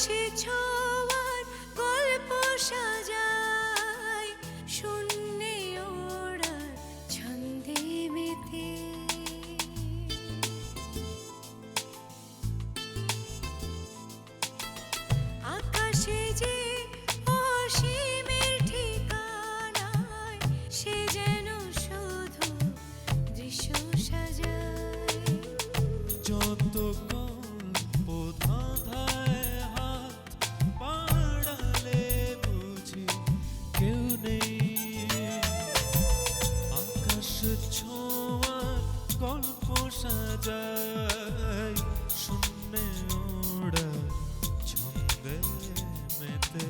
আকাশে ছোঁয়ার গল্প সাজাই শূন্যে ওড়ার ছন্দে মেতে আকাশে যে অসীমের ঠিকানায় সে যেন শুধু দৃশ্য সাজায় যত গল্প ধাঁধায় হাত বাড়ালে বুঝি কেউ নেই আকাশ ছোঁয়ার গল্প সাজায় শূন্যে ওড়া ছন্দে মেতে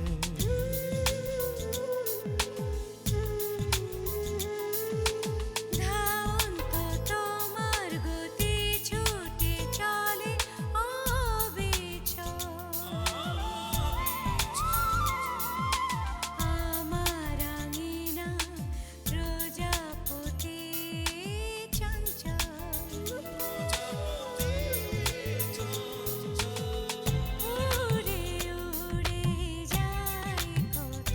ধাওন্ত তোমার গতি ছুটে চলে অবিচল আমার আঙিনা প্রজাপতি চঞ্চল উড়ে উড়ে যায় কত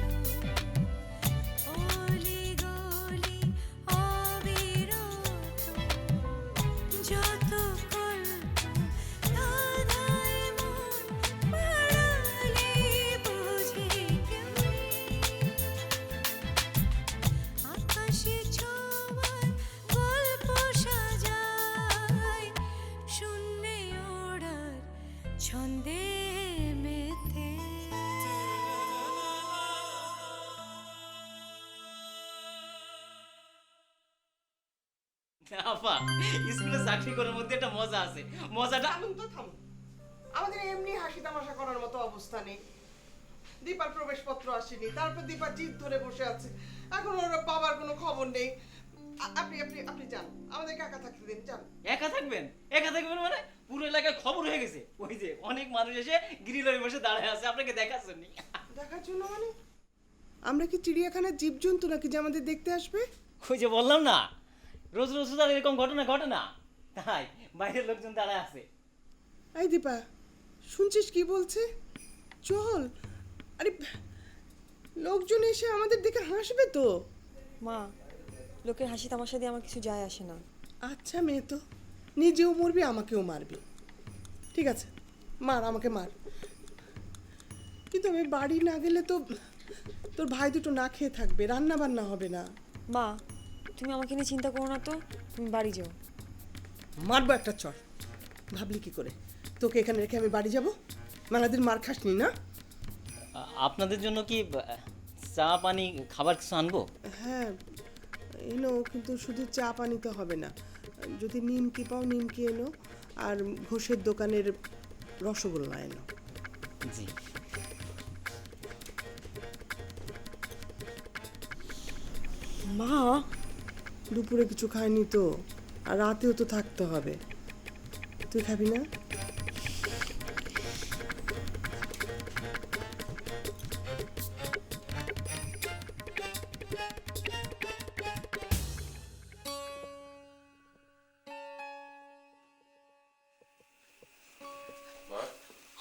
অলি গলি অবিরত যত কল্প ধাঁধায় মন পাড়ালে বুঝি কেউ নেই আকাশে ছোঁয়ার গল্প সাজাই শূন্যে ওড়ার ছন্দে মেতে আপা স্কুলে চাকরি করার মধ্যে একটা মজা আছে মজাটা থামুন তো থামুন। আমাদের এমনি হাসি তামাশা করার মতো অবস্থা নেই। দীপার প্রবেশপত্র আসেনি, তারপর দীপা জিদ ধরে বসে আছে, এখন ওর বাবার কোনো খবর নেই। আপনি আপনি আপনি যান, আমাদেরকে একা থাকতে দিন, যান। একা থাকবেন মানে পুরো এলাকায় খবর হয়ে গেছে ওই যে অনেক মানুষ এসে গ্রিলের বসে দাঁড়ায় আছে আপনাকে দেখার জন্য দেখার জন্য মানে আমরা কি চিড়িয়াখানার জীবজন্তু নাকি যে আমাদের দেখতে আসবে? ওই যে বললাম না রোজ রোজ তো আর এরকম ঘটনা ঘটে না তাই বাইরের লোকজন দাঁড়ায় আছে এই দীপা, শুনছিস কি বলছে? চল। আরে লোকজন এসে আমাদের দেখে হাসবে তো। মা, লোকের হাসি তামাশা দিয়ে আমার কিছু যায় আসে না। আচ্ছা মেয়ে তো, নিজেও মরবি আমাকেও মারবি। ঠিক আছে, মার, আমাকে মার, কিন্তু আমি বাড়ি না গেলে তো তোর ভাই দুটো না খেয়ে থাকবে, রান্না বান্না হবে না। মা, তুমি আমাকে নিয়ে চিন্তা করো না তো, তুমি বাড়ি যাও। মারবো একটা চর। ভাবলি কি করে তোকে এখানে রেখে আমি বাড়ি যাব? মেলাদিন মার খাসনি না? আপনাদের জন্য কি চা পানি খাবার কিছু আনবো হ্যাঁ এনো, কিন্তু শুধু চা পানি তো হবে না, যদি নিমকি পাও নিমকি এনো, আর ঘোষের দোকানের রসগোল্লা এনো। জি মা, দুপুরে কিছু খাইনি তো, আর রাতেও তো থাকতে হবে। তুই খাবি না?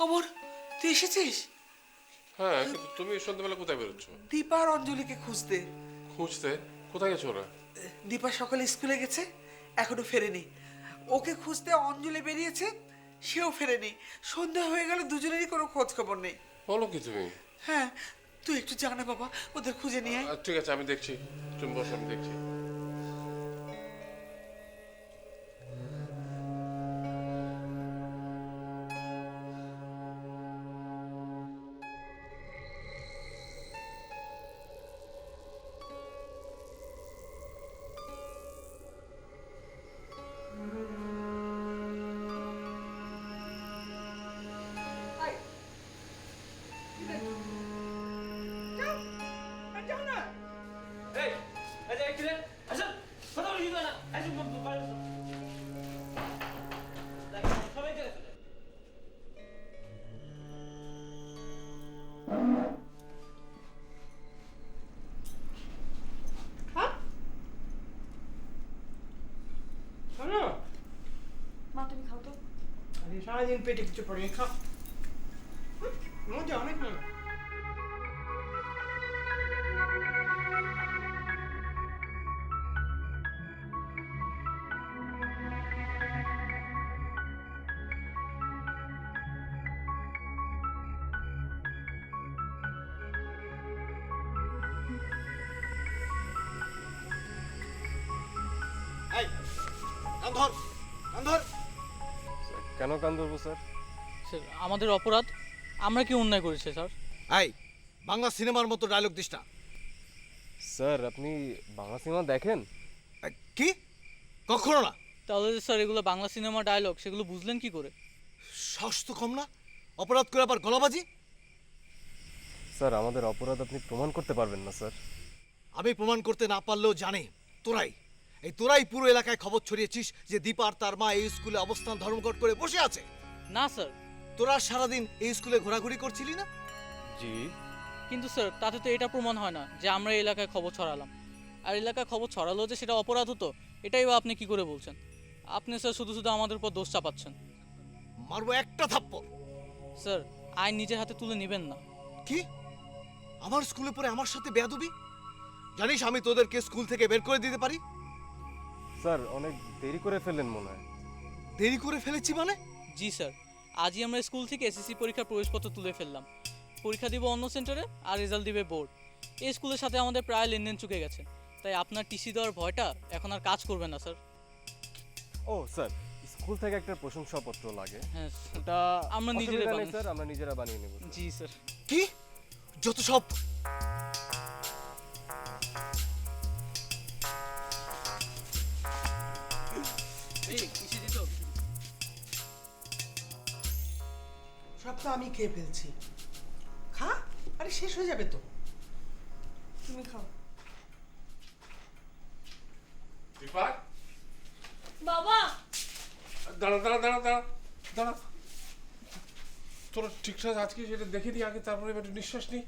অমর, তুই এসেছিস? হ্যাঁ, কিন্তু তুমি সন্ধ্যাবেলা কোথায় বেরোচ্ছ? দীপা আর অঞ্জলিকে খুঁজতে। খুঁজতে? কোথায় গেছো ওরা? দীপা সকালে স্কুলে গেছে, এখনো ফেরেনি। ওকে খুঁজতে অঞ্জলি বেরিয়েছে, সেও ফেরেনি। সন্ধ্যা হয়ে গেল, দুজনেরই কোনো খোঁজ খবর নেই। বলো কি তুমি? হ্যাঁ, তুই একটু জানা বাবা, ওদের খুঁজে নিয়ে আয়। ঠিক আছে, আমি দেখছি। তুমি বসো, আমি দেখছি। মা, তুমি খাও তো। সারাদিন পেটে কিছু পড়ে খা। মজা, অনেক মজা। কেন কান ধরবো স্যার? স্যার আমাদের অপরাধ, আমরা কি অন্যায় করেছি স্যার? এই বাংলা সিনেমার মতো ডায়লগ দিস না। স্যার আপনি বাংলা সিনেমা দেখেন? কি? কখনো না। তাহলে যে স্যার এগুলো বাংলা সিনেমা ডায়লগ, সেগুলো বুঝলেন কি করে? সাহস তো কম না, অপরাধ করে আবার গলাবাজি। স্যার আমাদের অপরাধ আপনি প্রমাণ করতে পারবেন না স্যার। আমি প্রমাণ করতে না পারলেও জানে তোরাই পুরো এলাকায় খবর ছড়িয়েছিস যে দীপা আর তার মা এই স্কুলে অবস্থান ধর্মঘট করে বসে আছে। না স্যার। তোরা সারাদিন এই স্কুলে ঘোরাঘুরি করছিলি না? জি। কিন্তু স্যার তাতে তো এটা প্রমাণ হয় না যে আমরা এই এলাকায় খবর ছড়ালাম। আর এলাকায় খবর ছড়ালো যে সেটা অপরাধ হতো, এটাই বা আপনি কি করে বলছেন? আপনি স্যার শুধু শুধু আমাদের উপর দোষ চাপাচ্ছেন। মারবো একটা থাপ্পড়। স্যার আইন নিজের হাতে তুলে নেবেন না। কি? আমার স্কুলে পড়ে আমার সাথে বেয়াদবি? জানিস আমি তোদেরকে স্কুল থেকে বের করে দিতে পারি। স্যার অনেক দেরি করে ফেললেন মনে হয়। দেরি করে ফেলেছি মানে? জি স্যার, আজই আমরা স্কুল থেকে এসএসসি পরীক্ষার প্রবেশপত্র তুলে ফেললাম। পরীক্ষা দিব অন্য সেন্টারে, আর রেজাল্ট দিবে বোর্ড। এই স্কুলের সাথে আমাদের প্রায় লেনদেন চুকে গেছে, তাই আপনার টিসি দেওয়ার ভয়টা এখন আর কাজ করবে না স্যার। ও স্যার, স্কুল থেকে একটা প্রশংসাপত্র লাগে। হ্যাঁ ওটা আমরা নিজেরা অসুবিধা নেই বানাই। স্যার, আমরা নিজেরা বানিয়ে নেব। জি স্যার। কি? যত সব। সব তো আমি খেয়ে ফেলছি। খা, আরে শেষ হয়ে যাবে তো। তুমি খাও। দীপা, বাবা দাঁড়া দাঁড়া দাঁড়া দাঁড়া দাঁড়া। তোরা ঠিকঠাক আজকে যেটা দেখে নি আগে, তারপরে একটু নিঃশ্বাস নি।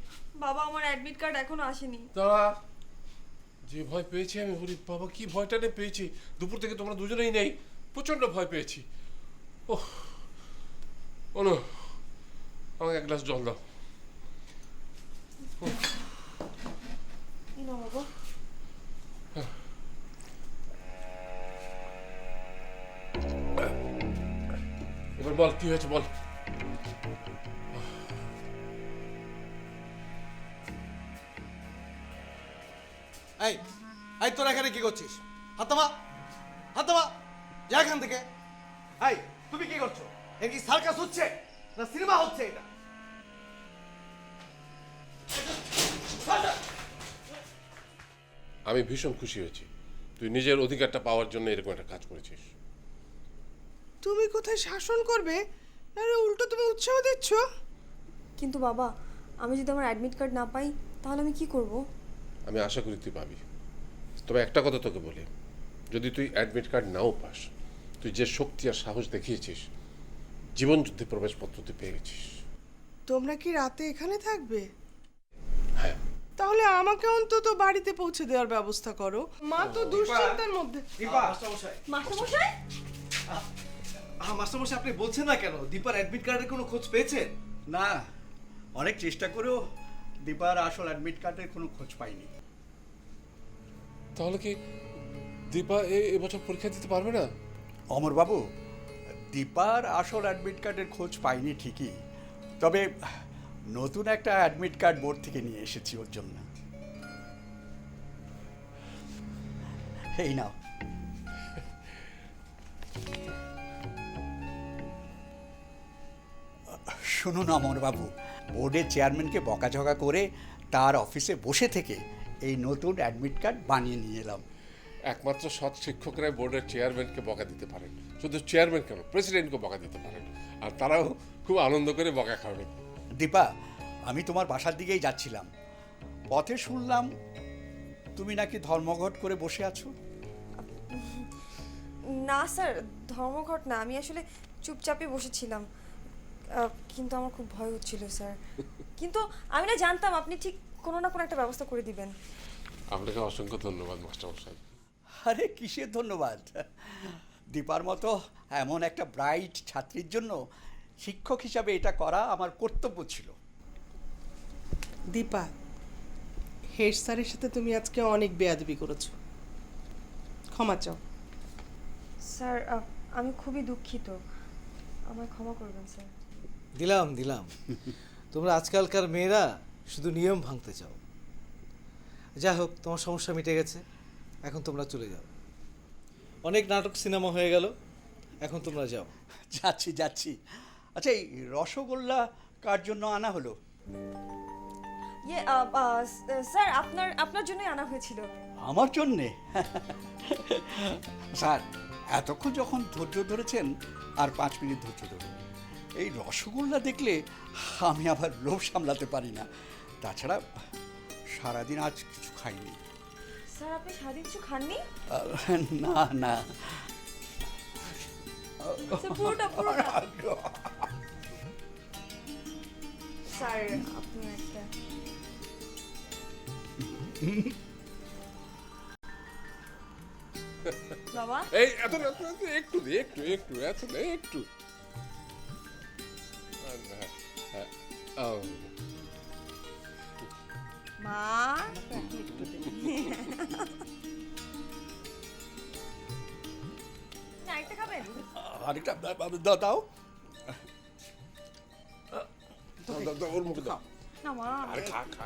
বাবা আমার অ্যাডমিট কার্ড এখনো আসেনি। দাঁড়া, যে ভয় পেয়েছি আমি, হরি বাবা কি ভয়টা নে পেয়েছি। দুপুর থেকে তোমরা দুজনেই নেই, প্রচন্ড ভয় পেয়েছি। ওহ অনু, আমাকে এক গ্লাস জল দাও। না বাবা। এবার বল কি হয়েছে বল। এই এই তোরা এখানে কি করছিস? হাতামা হাতামা, যা এখান থেকে। এই তুমি কি করছো? এ কি সার্কাস হচ্ছে না সিনেমা হচ্ছে এটা? আমি ভীষণ খুশি হয়েছি তুই নিজের অধিকারটা পাওয়ার জন্য এরকম একটা কাজ করেছিস। তুমি কোথায় শাসন করবে, আরে উল্টো তুমি উৎসাহ দিচ্ছ। কিন্তু বাবা, আমি যদি আমার অ্যাডমিট কার্ড না পাই তাহলে আমি কি করব? আমি আশা করি তুই পাবি। তবে একটা কথা তোকে বলি, যদি তুই অ্যাডমিট কার্ড নাও পাস, তুই যে শক্তি আর সাহস দেখিয়েছিস, জীবন যুদ্ধে প্রবেশপত্র তুই পেয়ে গেছিস। তোমরা কি রাতে এখানে থাকবে? হ্যাঁ। তাহলে আমাকে অন্তত বাড়িতে পৌঁছে দেওয়ার ব্যবস্থা করো। মা তো দুশ্চিন্তার মধ্যে। মাস্টারমশাই, মাস্টারমশাই আপনি বলছেন না কেন? দীপার অ্যাডমিট কার্ডের কোনো খোঁজ পেয়েছেন? না, অনেক চেষ্টা করেও দীপার আসল অ্যাডমিট কার্ডের কোনো খোঁজ পাইনি। তাহলে কি দীপা এবছর পরীক্ষা দিতে পারবে না? অমরবাবু, দীপার আসল অ্যাডমিট কার্ডের খোঁজ পাইনি ঠিকই, তবে নতুন একটা অ্যাডমিট কার্ড বোর্ড থেকে নিয়ে এসেছি ওর জন্য। এই নাও। শুনুন অমরবাবু, বোর্ডের চেয়ারম্যানকে বকাঝকা করে তার অফিসে বসে থেকে এই নতুন অ্যাডমিট কার্ড বানিয়ে নিয়ে এলাম। একমাত্র সৎ শিক্ষকরাই বোর্ডের চেয়ারম্যানকে বকা দিতে পারেন। শুধু চেয়ারম্যান কেন, প্রেসিডেন্টকে বকা দিতে পারেন, আর তারাও খুব আনন্দ করে বকা খাবেন। দীপা, আমি তোমার বাসার দিকেই যাচ্ছিলাম, পথে শুনলাম তুমি নাকি ধর্মঘট করে বসে আছো। না স্যার, ধর্মঘট না, আমি আসলে চুপচাপই বসেছিলাম। কিন্তু আমার খুব ভয় হচ্ছিল স্যার। কিন্তু আমি না জানতাম আপনি ঠিক কোনো না কোনো একটা ব্যবস্থা করে দিবেন। আপনাকে অসংখ্য ধন্যবাদ মাস্টারমশাই। আরে কিসের ধন্যবাদ? দীপার মতো এমন একটা ব্রাইট ছাত্রীর জন্য শিক্ষক হিসাবে এটা করা আমার কর্তব্য ছিল। দীপা, হেড স্যারের সাথে তুমি আজকে অনেক বেয়াদবি করেছো, ক্ষমা চাও। স্যার আমি খুবই দুঃখিত, আমায় ক্ষমা করবেন স্যার। দিলাম দিলাম। তোমরা আজকালকার মেয়েরা শুধু নিয়ম ভাঙতে চাও। যাই হোক, তোমার সমস্যা মিটে গেছে, এখন তোমরা চলে যাও। অনেক নাটক সিনেমা হয়ে গেল, এখন তোমরা যাও। যাচ্ছি যাচ্ছি। আচ্ছা, এই রসগোল্লা কার জন্য আনা হলো? ইয়ে স্যার আপনার জন্যই আনা হয়েছিল। আমার জন্যে? স্যার, এতক্ষণ যখন ধৈর্য ধরেছেন, আর 5 মিনিট ধৈর্য ধরুন। এই রসগোল্লা দেখলে আমি আবার লোভ সামলাতে পারি না। তাছাড়া সারাদিন আজ কিছু খাইনি। স্যার আপনি সারাদিন কিছু খাননি? না না। স্যার পুরোটা স্যার আপনি একটা বাবা এই এত না, একটু দে, একটু এত না, একটু। মা আরেকটা খাবেন? আরেকটা দাও। ওর মুখে দাও। না মা আরে খা খা।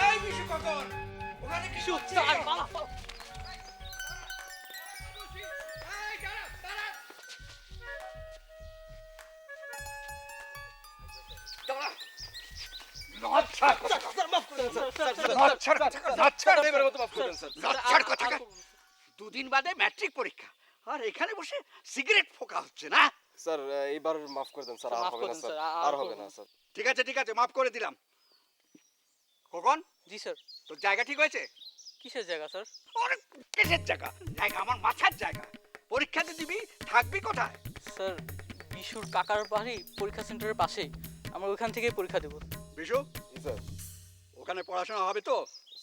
এই বিশু কখন? ওখানে কি হচ্ছে? দুদিন বাদে ম্যাট্রিক পরীক্ষা, আর এখানে বসে সিগারেট ফোকা হচ্ছে না? স্যার এইবার মাফ করে দেন স্যার, আর হবে না স্যার, আর হবে না স্যার। ঠিক আছে, মাফ করে দিলাম। কখন? জি স্যার। তোর জায়গা ঠিক হয়েছে? কিসের জায়গা স্যার? অনেক কিসের জায়গা? জায়গা আমার মাথার জায়গা। পরীক্ষাতে দিবি, থাকবি কোথায়? স্যার বিশুর কাকার বাড়ি পরীক্ষা সেন্টারের পাশেই, আমরা ওইখান থেকেই পরীক্ষা দেবো। বিশু, স্যার ওখানে পড়াশোনা হবে তো?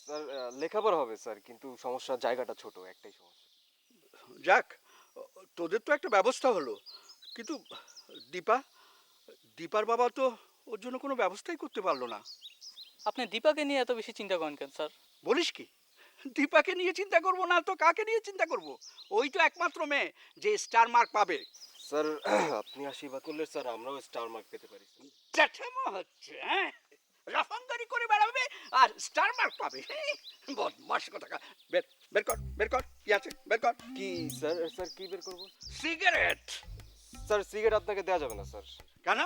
স্যার লেখাপড়া হবে স্যার, কিন্তু সমস্যা জায়গাটা ছোট, একটাই সমস্যা। যাক, তোদের তো একটা ব্যবস্থা হলো, কিন্তু দীপার বাবা তো ওর জন্য কোনো ব্যবস্থাই করতে পারলো না। আপনি দীপাকে নিয়ে এত বেশি চিন্তা করেন কেন স্যার? বলিস কি? দীপাকে নিয়ে চিন্তা করব না তো কাকে নিয়ে চিন্তা করব? ওই তো একমাত্র মেয়ে যে স্টার মার্ক পাবে। স্যার আপনি আশীর্বাদ করলে স্যার আমরাও স্টার মার্ক পেতে পারি। জ্যাঠামো হচ্ছে, হ্যাঁ, রাফাঙ্গারি করে বেড়াবে আর স্টার মার্ক পাবে। বদমাস কথা। বের কর কি আছে, বের কর। কি স্যার? স্যার কি বের করব? সিগারেট। স্যার সিগারেট আপনাকে দেওয়া যাবে না স্যার। কেন?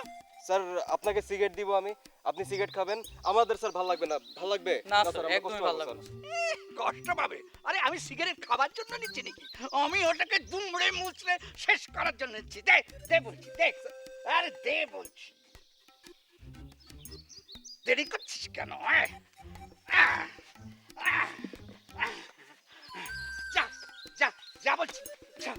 স্যার আপনাকে সিগারেট দিব আমি, আপনি সিগারেট খাবেন, আমাদের স্যার ভালো লাগবে না। ভালো লাগবে না স্যার, স্যার, আমরা একদমই কষ্ট ভালো পাবো, লাগবে স্যার। না। কষ্ট পাবে? আরে আমি সিগারেট খাবার জন্য নিচ্ছি নাকি? আমি ওটাকে দুমড়ে মুচড়ে শেষ করার জন্য নিচ্ছি। দে দে বলছি, দে। আরে দে বলছি। দেরি করছিস কেন? যা যা যা বলছি, যা।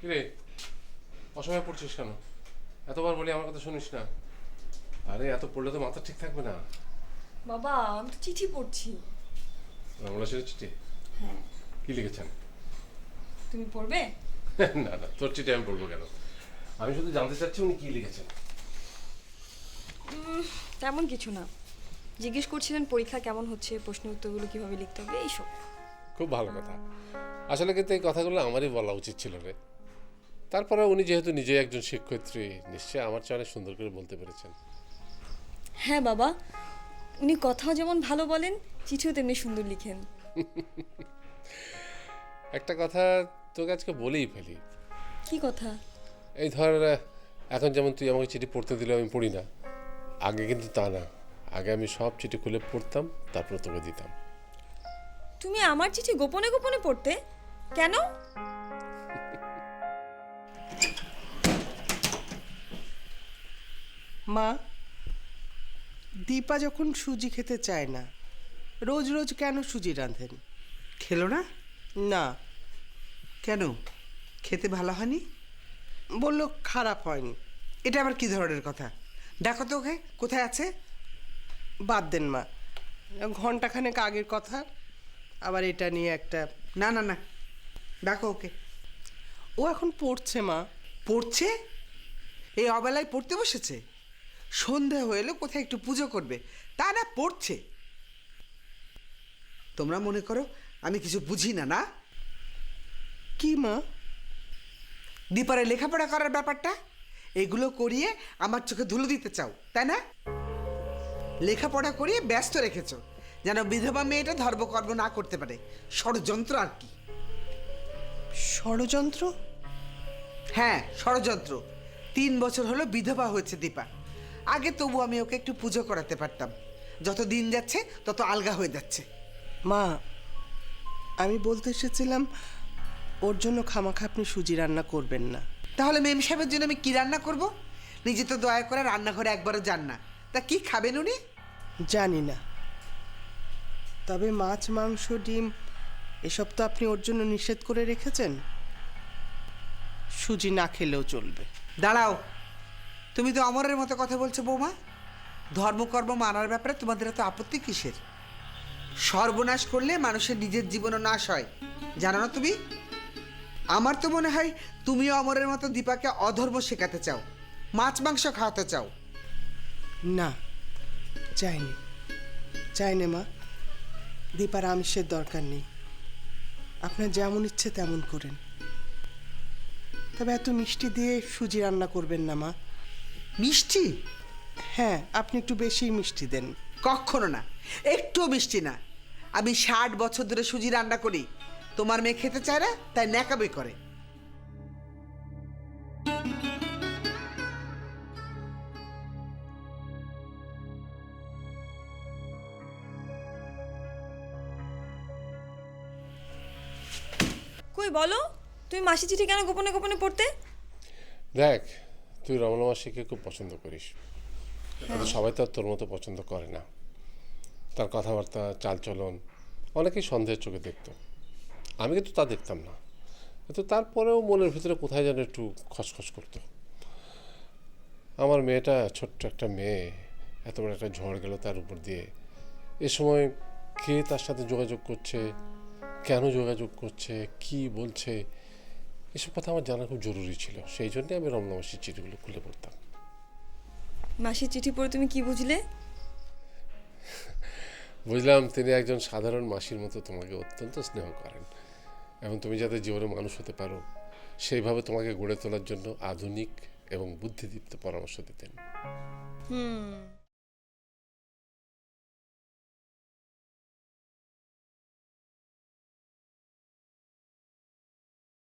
কিরে অসময় পড়ছিস কেন? এতবার বলি আমার কথা শুনিস না। আরে এত পড়লে তো মাথা ঠিক থাকবে না। বাবা আমি তো চিঠি পড়ছি। রমলা সেটা চিঠি? হ্যাঁ। কি লিখেছেন? তুমি পড়বে? না না, তোর চিঠি আমি পড়বো কেন? আমি শুধু জানতে চাচ্ছি উনি কি লিখেছেন। তেমন কিছু না, জিজ্ঞেস করছিলেন পরীক্ষা কেমন হচ্ছে, প্রশ্ন উত্তরগুলো কিভাবে লিখতে হবে এইসব। খুব ভালো কথা। আসলে কিন্তু এই কথাগুলো আমারই বলা উচিত ছিল রে। তারপরে উনি যেহেতু নিজে একজন শিক্ষয়িত্রী, নিশ্চয়ই আমার চেয়ে অনেক সুন্দর করে বলতে পেরেছেন। হ্যাঁ বাবা, উনি কথাও যেমন ভালো বলেন, চিঠিও তেমনি সুন্দর লিখেন। একটা কথা তোকে আজকে বলেই ফেলি। কি কথা? এই ধর, এখন যেমন তুই আমাকে চিঠি পড়তে দিলে আমি পড়ি না, আগে কিন্তু তা না। আগে আমি সব চিঠি খুলে পড়তাম, তারপর তোকে দিতাম। তুমি আমার চিঠি গোপনে গোপনে পড়তে কেন? মা, দীপা যখন সুজি খেতে চায় না, রোজ রোজ কেন সুজি রাঁধেন? খেলো না? না, কেন? খেতে ভালো হয়নি? বললো খারাপ হয়নি। এটা আবার কি ধরনের কথা? দেখো তো ওকে, কোথায় আছে? বাদ দেন মা, ঘন্টাখানেক আগের কথা, আবার এটা নিয়ে একটা। না না না, দেখো ওকে। ও এখন পড়ছে মা। পড়ছে? এই অবেলায় পড়তে বসেছে? সন্ধে হয়ে এলো, কোথায় একটু পুজো করবে, তা না পড়ছে। তোমরা মনে করো আমি কিছু বুঝি না? না কি মা? দীপারে লেখাপড়া করার ব্যাপারটা, এগুলো করিয়ে আমার চোখে ধুলো দিতে চাও, তাই না? লেখাপড়া করিয়ে ব্যস্ত রেখেছ যেন বিধবা মেয়েটা ধর্মকর্ম না করতে পারে। ষড়যন্ত্র আর কি। ষড়যন্ত্র? হ্যাঁ, ষড়যন্ত্র। 3 বছর হলো বিধবা হয়েছে দীপা। আগে তবু আমি ওকে একটু পুজো করাতে পারতাম, যত দিন যাচ্ছে তত আলগা হয়ে যাচ্ছে। মা, আমি বলতে এসেছিলাম ওর জন্য খামাখা আপনি সুজি রান্না করবেন না। তাহলে মেম সাহেবের জন্য আমি কি রান্না করব? নিজে তো দয়া করে রান্নাঘরে একবারও যান না, তা কি খাবেন উনি? জানি না, তবে মাছ মাংস ডিম এসব তো আপনি ওর জন্য নিষেধ করে রেখেছেন। সুজি না খেলেও চলবে। দাঁড়াও, তুমি তো অমরের মতো কথা বলছো বৌমা। ধর্মকর্ম মানার ব্যাপারে তোমাদের এত আপত্তি কিসের? সর্বনাশ করলে মানুষের নিজের জীবনও নাশ হয়, জানো না তুমি? আমার তো মনে হয় তুমিও অমরের মতো দীপাকে অধর্ম শেখাতে চাও, মাছ মাংস খাওয়াতে চাও। না, চাইনি চাইনে মা, দীপার আমিষের দরকার নেই। আপনার যেমন ইচ্ছে তেমন করেন, তবে এত মিষ্টি দিয়ে সুজি রান্না করবেন না মা। মিষ্টি? হ্যাঁ, আপনি একটু বেশি মিষ্টি দেন। কখনো না, একটু মিষ্টি না। আমি 60 বছর ধরে সুজি রান্না করি, তোমার মেয়ে খেতে চায় না তাই ন্যাকামি করে। কই বলো, তুমি মাসি চিঠি কেন গোপনে গোপনে পড়তে? দেখ, তুই রমলা মাসিকে খুব পছন্দ করিস, কিন্তু সবাই তো আর তোর মতো পছন্দ করে না। তার কথাবার্তা, চালচলন অনেকেই সন্দেহের চোখে দেখতো, আমি কিন্তু তা দেখতাম না। কিন্তু তারপরেও মনের ভিতরে কোথায় যেন একটু খসখস করতো। আমার মেয়েটা, ছোট্ট একটা মেয়ে, এত বড় একটা ঝড় গেল তার উপর দিয়ে। এ সময় কে তার সাথে যোগাযোগ করছে, কেন যোগাযোগ করছে, কি বলছে, এসব কথা আমার জানা খুব জরুরি ছিল। সেই জন্যে আমি রমলা মাসির চিঠিগুলো খুলে পড়তাম। মাসির চিঠি পড়ে তুমি কি বুঝলে? বুঝলাম তিনি একজন সাধারণ মাসির মতো তোমাকে অত্যন্ত স্নেহ করেন। এবং তুমি যাতে জীবনে মানুষ হতে পারো সেইভাবে তোমাকে গড়ে তোলার জন্য আধুনিক এবং বুদ্ধিদীপ্ত পরামর্শ দিতেন।